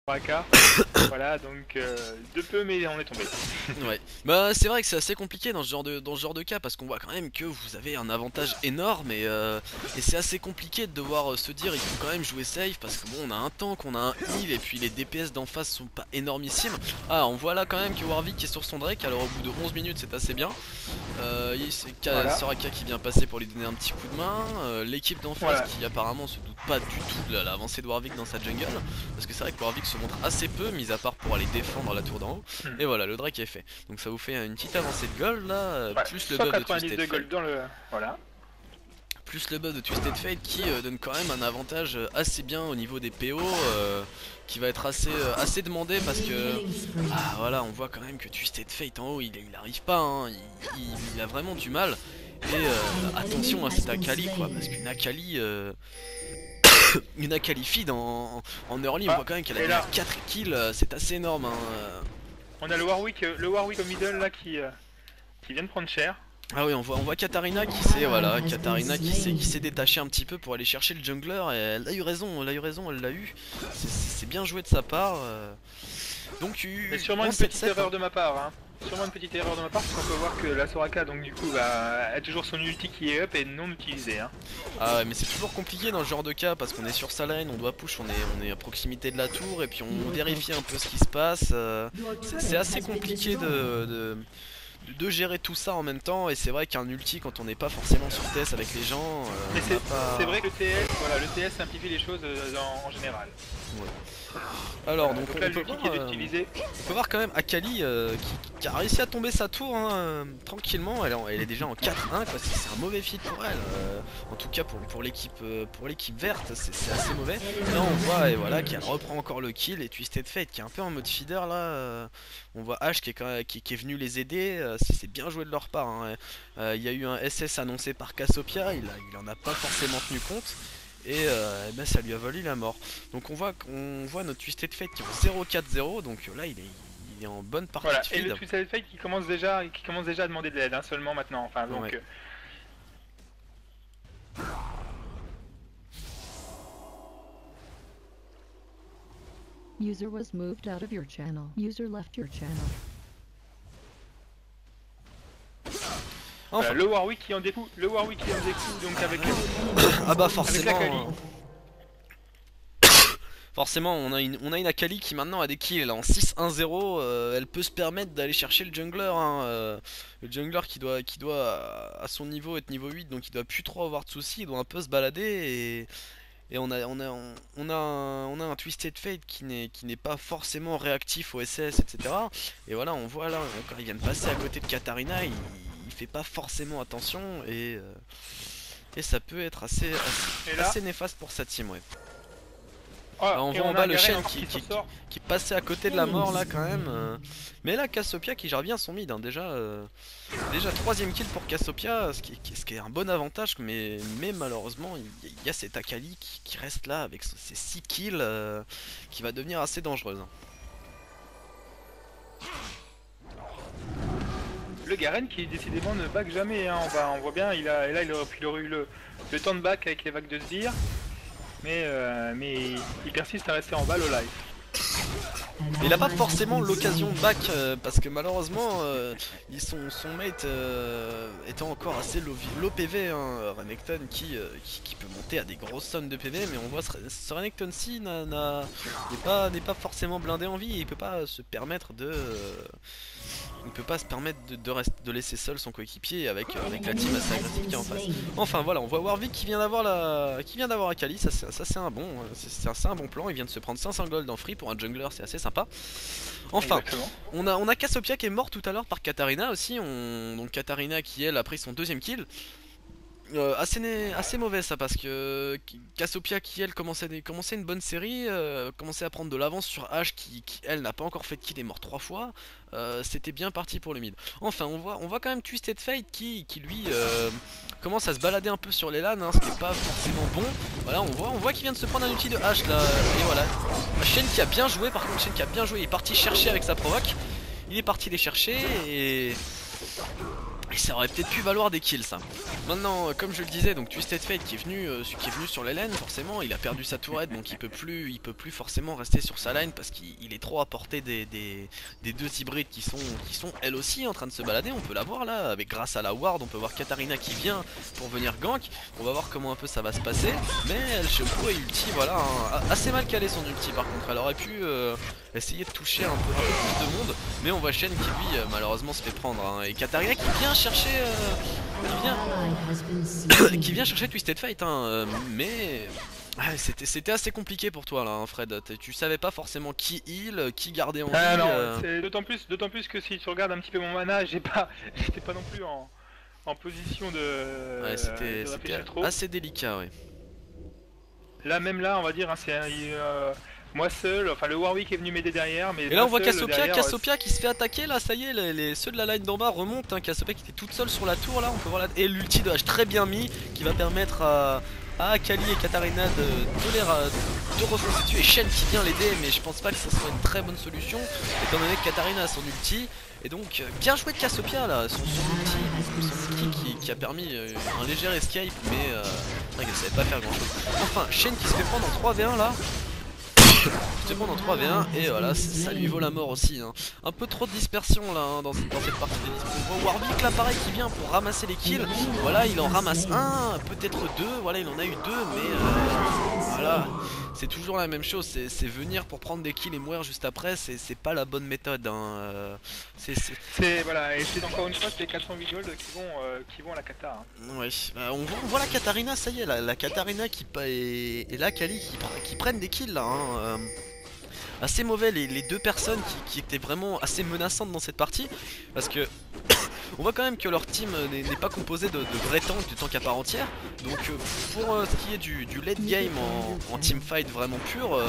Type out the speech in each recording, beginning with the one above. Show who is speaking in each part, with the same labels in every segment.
Speaker 1: Soraka. Voilà, donc de peu, mais on est tombé.
Speaker 2: Ouais, bah c'est vrai que c'est assez compliqué dans ce genre de cas parce qu'on voit quand même que vous avez un avantage énorme et c'est assez compliqué de devoir se dire il faut quand même jouer safe parce que bon on a un tank, on a un heal et puis les DPS d'en face sont pas énormissimes. Ah on voit là quand même que Warwick est sur son Drake, alors au bout de 11 minutes c'est assez bien. C'est
Speaker 1: Voilà.
Speaker 2: Soraka qui vient passer pour lui donner un petit coup de main. L'équipe d'en face
Speaker 1: Voilà.
Speaker 2: qui apparemment se doute pas du tout de l'avancée de Warwick dans sa jungle. Parce que c'est vrai que Warwick se montre assez peu, mis à part pour aller défendre la tour d'en haut.
Speaker 1: Hmm.
Speaker 2: Et voilà, le Drake est fait. Donc ça vous fait une petite avancée de gold là,
Speaker 1: Ouais,
Speaker 2: plus le buff de
Speaker 1: 190
Speaker 2: Twisted
Speaker 1: de
Speaker 2: Fate.
Speaker 1: gold dans le... Voilà.
Speaker 2: Plus le buff de Twisted Fate qui donne quand même un avantage assez bien au niveau des PO. Qui va être assez demandé parce que ah voilà on voit quand même que Twisted Fate en haut il arrive pas hein, il a vraiment du mal et attention à cette Akali quoi parce qu'une Akali une Akali feed en early on
Speaker 1: Ah,
Speaker 2: voit quand même qu'elle a
Speaker 1: et
Speaker 2: déjà
Speaker 1: là,
Speaker 2: 4 kills c'est assez énorme hein.
Speaker 1: on a le Warwick au middle là qui vient de prendre cher.
Speaker 2: Ah oui on voit Katarina qui s'est voilà Katarina qui s'est détachée un petit peu pour aller chercher le jungler et elle a eu raison elle l'a eu c'est bien joué de sa part donc
Speaker 1: Mais sûrement
Speaker 2: on
Speaker 1: une
Speaker 2: set
Speaker 1: petite
Speaker 2: set hein.
Speaker 1: erreur de ma part, hein. Sûrement une petite erreur de ma part, parce qu'on peut voir que la Soraka, donc du coup, bah, a toujours son ulti qui est up et non utilisé, hein.
Speaker 2: Ah ouais, mais c'est toujours compliqué dans ce genre de cas parce qu'on est sur sa lane, on doit push, on est à proximité de la tour et puis on vérifie un peu ce qui se passe. C'est assez compliqué de gérer tout ça en même temps et c'est vrai qu'un ulti quand on n'est pas forcément sur TS avec les gens,
Speaker 1: Mais
Speaker 2: on n'a
Speaker 1: c'est
Speaker 2: pas...
Speaker 1: vrai que le TS, voilà, le TS simplifie les choses en général.
Speaker 2: Ouais. Alors donc
Speaker 1: Donc là,
Speaker 2: on peut
Speaker 1: l'ulti
Speaker 2: voir,
Speaker 1: qui est utilisé.
Speaker 2: on peut voir quand même Akali qui a réussi à tomber sa tour hein, tranquillement, elle est déjà en 4-1 quoi, c'est un mauvais feed pour elle, en tout cas pour l'équipe verte c'est assez mauvais. Là on voit et voilà qu'elle reprend encore le kill et Twisted Fate qui est un peu en mode feeder là, on voit Ash qui est venu les aider, c'est bien joué de leur part hein. Il y a eu un SS annoncé par Cassiopeia, il en a pas forcément tenu compte. Et ben ça lui a valu la mort. Donc on voit notre Twisted Fate qui est en 0-4-0. Donc là il est en bonne partie
Speaker 1: Voilà,
Speaker 2: de
Speaker 1: et le
Speaker 2: feed.
Speaker 1: Twisted Fate qui commence déjà à demander de l'aide, hein, seulement maintenant. Enfin, donc,
Speaker 2: Ouais.
Speaker 3: User was moved out of your channel. User left your channel.
Speaker 2: Enfin.
Speaker 1: le Warwick qui en découle, donc avec
Speaker 2: Ah bah
Speaker 1: avec la Kali.
Speaker 2: forcément on a une Akali qui maintenant a des kills. Elle est en 6-1-0. Elle peut se permettre d'aller chercher le jungler. Hein, le jungler qui doit à son niveau être niveau 8. Donc il doit plus trop avoir de soucis. Il doit un peu se balader et on a un Twisted Fate qui n'est pas forcément réactif au SS, etc. Et voilà, on voit là, quand il vient de passer à côté de Katarina, il fait pas forcément attention et ça peut être assez néfaste pour sa team, ouais.
Speaker 1: Ah,
Speaker 2: Alors on
Speaker 1: et
Speaker 2: voit en
Speaker 1: on a
Speaker 2: bas
Speaker 1: un
Speaker 2: le
Speaker 1: Garen
Speaker 2: Shen
Speaker 1: encore qui s'en sort.
Speaker 2: qui passait à côté de la mort là quand même. Mais là Cassiopeia qui gère bien son mid hein. Déjà troisième kill pour Cassiopeia, ce qui est un bon avantage, mais malheureusement il y a cette Akali qui reste là avec ses 6 kills qui va devenir assez dangereuse.
Speaker 1: Le Garen qui décidément ne back jamais, hein. On voit bien, là il aurait eu le temps de back avec les vagues de Sbire. Mais il persiste à rester en bas au live.
Speaker 2: Il a pas forcément l'occasion de back parce que malheureusement son mate étant encore assez low PV hein, Renekton qui peut monter à des grosses sommes de PV, mais on voit ce Renekton-ci n'est pas forcément blindé en vie et il peut pas se permettre de laisser seul son coéquipier avec la team assez agressive qui est en face. Enfin voilà, on voit Warwick qui vient d'avoir Akali, ça c'est un bon plan, il vient de se prendre 500 gold en free pour un jungler, c'est assez sympa. Enfin, on a Cassiopeia qui est mort tout à l'heure par Katarina aussi, donc Katarina qui elle a pris son deuxième kill. Assez mauvais ça parce que Cassiopeia qui elle commençait une bonne série, commençait à prendre de l'avance sur Ashe qui elle n'a pas encore fait de kill et est mort 3 fois. C'était bien parti pour le mid. Enfin on voit quand même Twisted Fate qui lui commence à se balader un peu sur les LAN, hein, ce qui n'est pas forcément bon. Voilà on voit qu'il vient de se prendre un ulti de Ashe là. Et voilà. Shen qui a bien joué, par contre Shen qui a bien joué, il est parti chercher avec sa provoque. Il est parti les chercher Et ça aurait peut-être pu valoir des kills ça. Maintenant comme je le disais, donc Twisted Fate qui est venu sur les lanes, forcément il a perdu sa tourette, donc il peut plus forcément rester sur sa line parce qu'il est trop à portée des deux hybrides qui sont elles aussi en train de se balader. On peut la voir là, avec grâce à la ward, on peut voir Katarina qui vient pour venir gank. On va voir comment un peu ça va se passer. Mais elle Chopo et ulti, voilà, hein, assez mal calé son ulti par contre. Elle aurait pu essayer de toucher un peu plus de monde, mais on voit Shen qui lui malheureusement se fait prendre, hein. Et Katarina qui vient chercher qui vient chercher Twisted Fate, hein, mais c'était assez compliqué pour toi là, hein, Fred. Tu savais pas forcément qui heal, qui garder en vie.
Speaker 1: C'est d'autant plus que si tu regardes un petit peu mon mana, j'étais pas non plus en position de.
Speaker 2: Ouais, c'était assez délicat, ouais.
Speaker 1: Là même là, on va dire, hein, c'est moi seul, enfin le Warwick est venu m'aider derrière, mais.
Speaker 2: Et là on voit
Speaker 1: Cassiopeia
Speaker 2: Cassiopeia qui se fait attaquer là, ça y est, ceux de la line d'en bas remontent, hein. Cassiopeia qui était toute seule sur la tour là, on peut voir là, et l'ulti de H très bien mis, qui va permettre à Akali et Katarina de refoncer dessus, et Shen qui vient l'aider, mais je pense pas que ça soit une très bonne solution, étant donné que Katarina a son ulti, et donc bien joué de Cassiopeia là, son ulti qui a permis un léger escape, mais c'est vrai qu'elle savait pas faire grand chose. Enfin, Shen qui se fait prendre en 3v1 là. Je te prends en 3v1 et voilà, ça lui vaut la mort aussi, hein. Un peu trop de dispersion là, hein, dans cette partie des dispersions. On voit Warwick là pareil qui vient pour ramasser les kills. Voilà, il en ramasse un, peut-être deux, voilà, il en a eu deux, mais voilà, c'est toujours la même chose, c'est venir pour prendre des kills et mourir juste après, c'est pas la bonne méthode, hein.
Speaker 1: Voilà, et c'est encore une fois, c'est les 408 gold qui vont à la Kata, hein.
Speaker 2: Ouais, on voit la Katarina, ça y est, la Katarina et la Kali qui prennent des kills là, hein. Assez mauvais les deux personnes qui étaient vraiment assez menaçantes dans cette partie, parce que on voit quand même que leur team n'est pas composé de vrais tanks, de tanks à part entière. Donc pour ce qui est du late game en teamfight vraiment pur,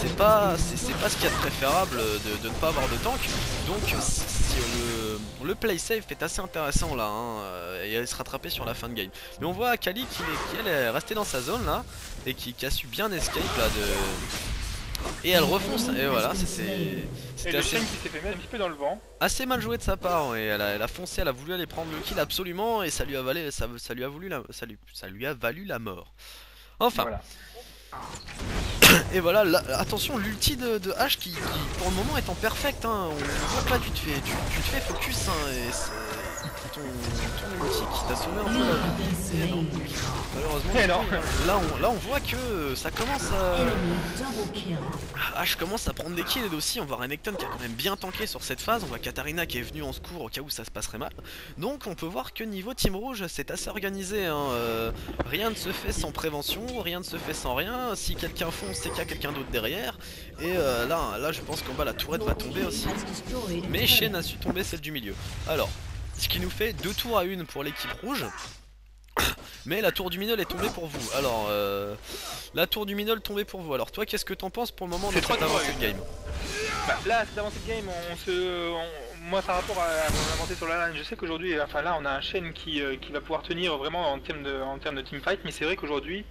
Speaker 2: c'est pas ce qu'il y a de préférable de ne pas avoir de tank. Donc le play safe est assez intéressant là, hein, et elle se rattraper sur la fin de game. Mais on voit Akali qui elle est restée dans sa zone là, et qui a su bien escape là et elle refonce, et voilà, c'était
Speaker 1: assez... qui s'est fait mettre un petit peu dans le vent.
Speaker 2: Assez mal joué de sa part, et elle a foncé, elle a voulu aller prendre le kill absolument, et ça lui a valu la mort. Enfin. Voilà. Et voilà, là, attention, l'ulti de H qui pour le moment est en perfect, hein. On voit que là tu te fais focus, hein, et ton ulti qui t'a sauvé un peu la vie. Et non, malheureusement, là on voit que ça commence à... H commence à prendre des kills, et aussi on voit Renekton qui a quand même bien tanké sur cette phase. On voit Katarina qui est venue en secours au cas où ça se passerait mal. Donc on peut voir que niveau Team Rouge c'est assez organisé, hein. Rien ne se fait sans prévention, rien ne se fait sans rien. Si quelqu'un fonce, c'est qu'il y a quelqu'un d'autre derrière. Et là je pense qu'en bas la tourette va tomber aussi. Mais Shen a su tomber celle du milieu. Alors, ce qui nous fait 2 tours à 1 pour l'équipe rouge. Mais la tour du Minol est tombée pour vous. Alors, la tour du Minol tombée pour vous. Alors, toi, qu'est-ce que t'en penses pour le moment de cette avancée de game?
Speaker 1: Bah, là, cette avancée de game, moi, par rapport à mon avancée sur la line, je sais qu'aujourd'hui, enfin là, on a un Shen qui va pouvoir tenir vraiment en termes de teamfight, mais c'est vrai qu'aujourd'hui,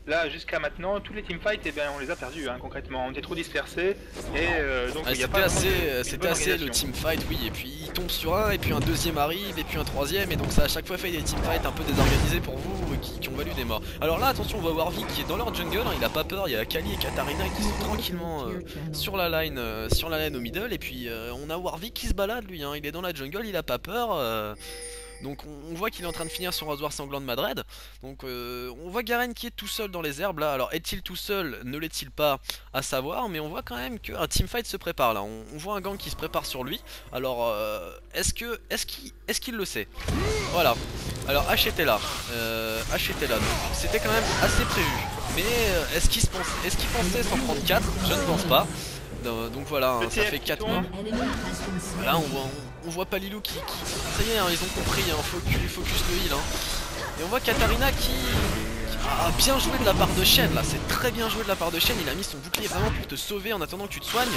Speaker 1: là, jusqu'à maintenant, tous les teamfights, eh ben, on les a perdus, hein, concrètement. On était trop dispersés, et donc il y a pas
Speaker 2: c'était assez le teamfight, oui. Et puis il tombe sur un, et puis un deuxième arrive, et puis un troisième, et donc ça a à chaque fois fait des teamfights un peu désorganisés pour vous, qui ont valu des morts. Alors là, attention, on voit Warwick qui est dans leur jungle, hein, il a pas peur. Il y a Akali et Katarina qui sont tranquillement sur la line au middle, et puis on a Warwick qui se balade lui, hein, il est dans la jungle, il a pas peur. Donc on voit qu'il est en train de finir son rasoir sanglant de Madred. Donc on voit Garen qui est tout seul dans les herbes là. Alors est-il tout seul? Ne l'est-il pas? À savoir. Mais on voit quand même qu'un teamfight se prépare là. On voit un gang qui se prépare sur lui. Alors est-ce qu'il le sait? Voilà. Alors H était là. C'était quand même assez prévu. Mais est-ce qu'il pensait s'en prendre 4? Je ne pense pas. Donc voilà, hein, ça fait 4 mois. Là on voit Palilou qui... Ça y est, hein, ils ont compris, hein, focus le heal, hein. Et on voit Katarina qui bien joué de la part de Shen là, c'est très bien joué de la part de Shen, il a mis son bouclier vraiment pour te sauver en attendant que tu te soignes.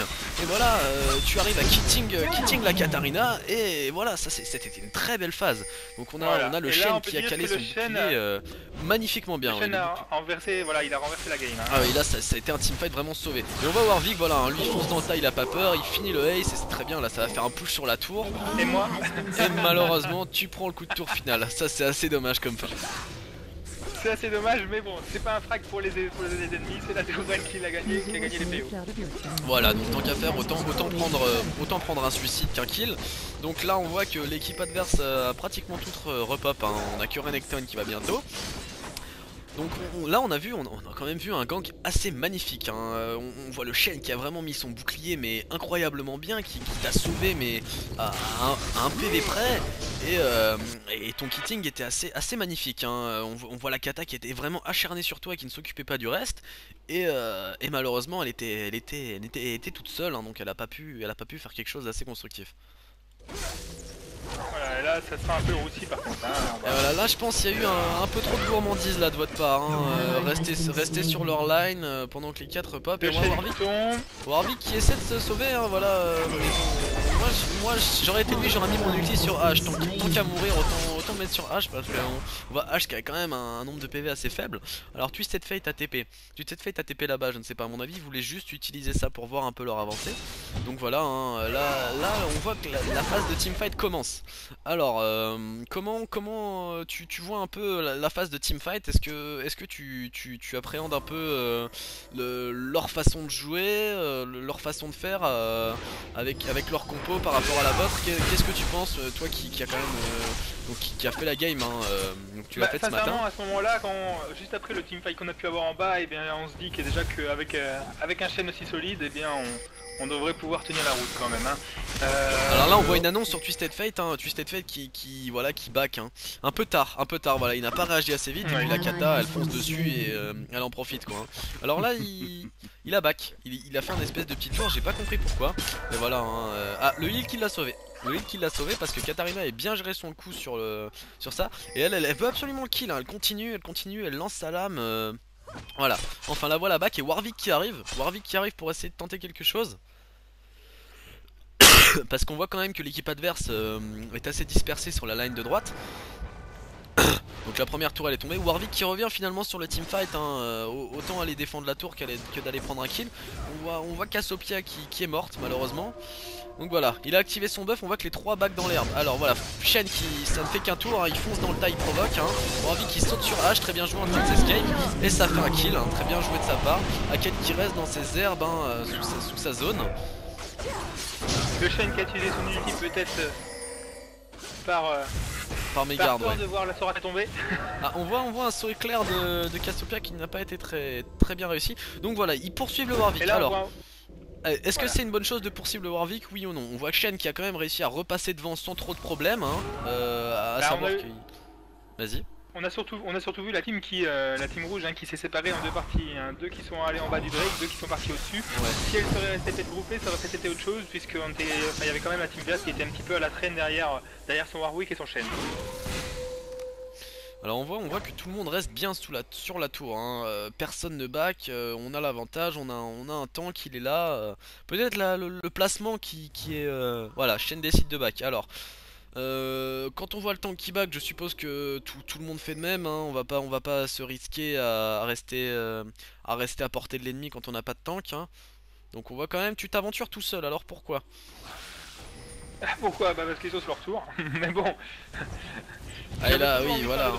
Speaker 2: Et voilà, tu arrives à kitting la Katarina et voilà, ça c'était une très belle phase. Donc on a le Shen qui a calé son bouclier magnifiquement bien.
Speaker 1: Le Shen a renversé, voilà, il a renversé la game. Hein.
Speaker 2: Ah oui, là ça a été un teamfight vraiment sauvé. Et on va Warwick, voilà, hein, lui il fonce dans le tas, il a pas peur, il finit le ace et c'est très bien, là ça va faire un push sur la tour.
Speaker 1: Et moi
Speaker 2: et malheureusement tu prends le coup de tour final, ça c'est assez dommage comme fin.
Speaker 1: C'est assez dommage, mais bon, c'est pas un frag pour les ennemis, c'est la tourelle qui a gagné les PO.
Speaker 2: Voilà, donc tant qu'à faire, autant prendre un suicide qu'un kill. Donc là on voit que l'équipe adverse a pratiquement toute repop, hein. On a que Renekton qui va bientôt. Donc là on a quand même vu un gank assez magnifique, hein. On voit le Shen qui a vraiment mis son bouclier mais incroyablement bien, qui t'a sauvé mais à un PV près. Et ton kitting était assez magnifique, hein. On voit la kata qui était vraiment acharnée sur toi et qui ne s'occupait pas du reste. Et malheureusement elle était toute seule, hein, donc elle a pas pu faire quelque chose d'assez constructif.
Speaker 1: Voilà, et là ça sera un peu roussi par contre. Hein,
Speaker 2: voilà, là je pense qu'il y a eu un peu trop de gourmandise là de votre part. Hein. Rester sur leur line pendant que les 4 pop. Et Warwick qui essaie de se sauver, hein, voilà. Moi j'aurais été lui, j'aurais mis mon ulti sur H. Tant qu'à mourir, autant me mettre sur H parce qu'on voit H qui a quand même un nombre de PV assez faible. Alors Twisted Fate a TP. Twisted Fate a TP là-bas, je ne sais pas, à mon avis, ils voulaient juste utiliser ça pour voir un peu leur avancée. Donc voilà, hein, là on voit que la phase de teamfight commence. Alors, comment tu vois un peu la phase de teamfight? Est-ce que tu appréhendes un peu leur façon de jouer, leur façon de faire avec leur compo par rapport à la vôtre? Qu'est-ce que tu penses, toi qui a quand même qui a fait la game, hein, donc tu l'as fait ce matin?
Speaker 1: À ce moment-là, juste après le teamfight qu'on a pu avoir en bas, et bien on se dit que déjà qu'avec avec un Shen aussi solide, et bien on devrait pouvoir tenir la route quand même. Hein.
Speaker 2: Alors là on voit une annonce sur Twisted Fate, hein, Twisted Fate qui back, hein. Un peu tard, voilà, il n'a pas réagi assez vite, et puis la kata elle fonce dessus et elle en profite quoi. Hein. Alors là il a back, il a fait un espèce de petit tour, j'ai pas compris pourquoi. Mais voilà, hein, ah, le heal qui l'a sauvé. Le heal qui l'a sauvé parce que Katarina a bien géré son coup sur ça. Et elle veut absolument le kill, hein. Elle continue, elle lance sa lame. Voilà, enfin la voilà back et Warwick qui arrive pour essayer de tenter quelque chose. Parce qu'on voit quand même que l'équipe adverse est assez dispersée sur la line de droite. Donc la première tour elle est tombée. Warwick qui revient finalement sur le teamfight, hein. Autant aller défendre la tour que d'aller prendre un kill. On voit Cassiopeia qui est morte malheureusement. Donc voilà, il a activé son buff, on voit que les 3 back dans l'herbe. Alors voilà, Shen ça ne fait qu'un tour, hein, il fonce dans le tas, il provoque. Hein. Warwick qui saute sur H, très bien joué en Team's Escape. Et ça fait un kill, hein, très bien joué de sa part. Hackett qui reste dans ses herbes, hein, sous sa zone.
Speaker 1: Le Shen qui a utilisé son ulti peut-être par mégarde,
Speaker 2: ouais.
Speaker 1: De voir la Soraka tomber.
Speaker 2: Ah, on voit un saut éclair de Cassiopeia qui n'a pas été très bien réussi. Donc voilà, ils poursuivent le Warwick.
Speaker 1: Là,
Speaker 2: alors, est-ce que c'est une bonne chose de poursuivre le Warwick, oui ou non? On voit Shen qui a quand même réussi à repasser devant sans trop de problèmes, hein, à savoir que... Vas-y.
Speaker 1: On a surtout vu la team rouge, hein, qui s'est séparée en deux parties, hein. Deux qui sont allés en bas du Drake, deux qui sont partis au-dessus. Ouais. Si elle serait restée peut-être groupée, ça aurait peut-être été autre chose, puisque il y avait quand même la team verte qui était un petit peu à la traîne derrière son Warwick et son Shen.
Speaker 2: Alors on voit que tout le monde reste bien sur la tour, hein. Personne ne back, on a l'avantage, on a un tank, il est là. Peut-être le placement qui est... voilà, Shen décide de back. Alors, quand on voit le tank qui back, je suppose que tout le monde fait de même, hein. On va pas se risquer à rester à portée de l'ennemi quand on n'a pas de tank, hein. Donc on voit quand même, tu t'aventures tout seul, alors pourquoi?
Speaker 1: Pourquoi? Bah parce qu'ils sont sur leur tour, mais bon...
Speaker 2: Ah et là oui voilà.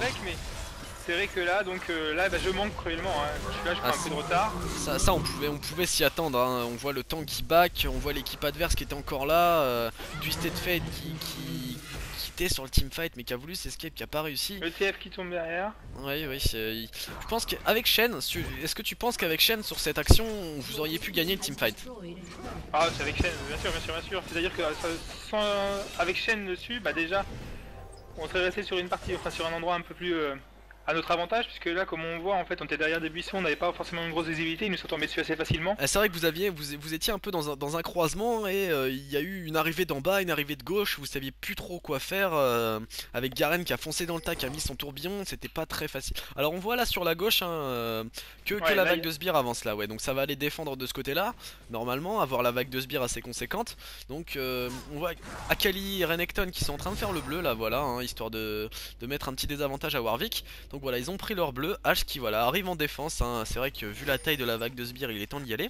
Speaker 1: C'est vrai que là donc là bah, je manque cruellement, hein. Je prends un peu de retard.
Speaker 2: Ça on pouvait s'y attendre, hein. On voit le tank qui back, on voit l'équipe adverse qui était encore là, Twisted Fate qui était sur le teamfight mais qui a voulu s'escape, qui a pas réussi.
Speaker 1: Le TF qui tombe derrière.
Speaker 2: Oui, je pense qu'avec Shen, est-ce que tu penses qu'avec Shen sur cette action vous auriez pu gagner le teamfight?
Speaker 1: Ah c'est avec Shen, bien sûr. C'est-à-dire que avec Shen dessus, bah déjà on serait resté sur une partie, enfin sur un endroit un peu plus à notre avantage, puisque là, comme on voit, en fait, on était derrière des buissons, on n'avait pas forcément une grosse visibilité, ils nous sont tombés dessus assez facilement.
Speaker 2: C'est vrai que vous étiez un peu dans un croisement et il y a eu une arrivée d'en bas, une arrivée de gauche, vous saviez plus trop quoi faire avec Garen qui a foncé dans le tas, qui a mis son tourbillon, c'était pas très facile. Alors on voit là sur la gauche hein, que
Speaker 1: Ouais,
Speaker 2: la
Speaker 1: là,
Speaker 2: vague de sbires avance là, ouais, donc ça va aller défendre de ce côté-là, normalement, avoir la vague de sbires assez conséquente. Donc on voit Akali et Renekton qui sont en train de faire le bleu là, voilà, hein, histoire de mettre un petit désavantage à Warwick. Donc voilà, ils ont pris leur bleu, H qui voilà arrive en défense, hein. C'est vrai que vu la taille de la vague de sbires, il est temps d'y aller.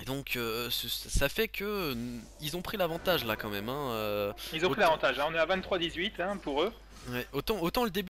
Speaker 2: Et donc ça fait que ils ont pris l'avantage là quand même. Hein,
Speaker 1: ils ont pris l'avantage, hein. On est à 23-18 hein, pour eux.
Speaker 2: ouais, autant le début.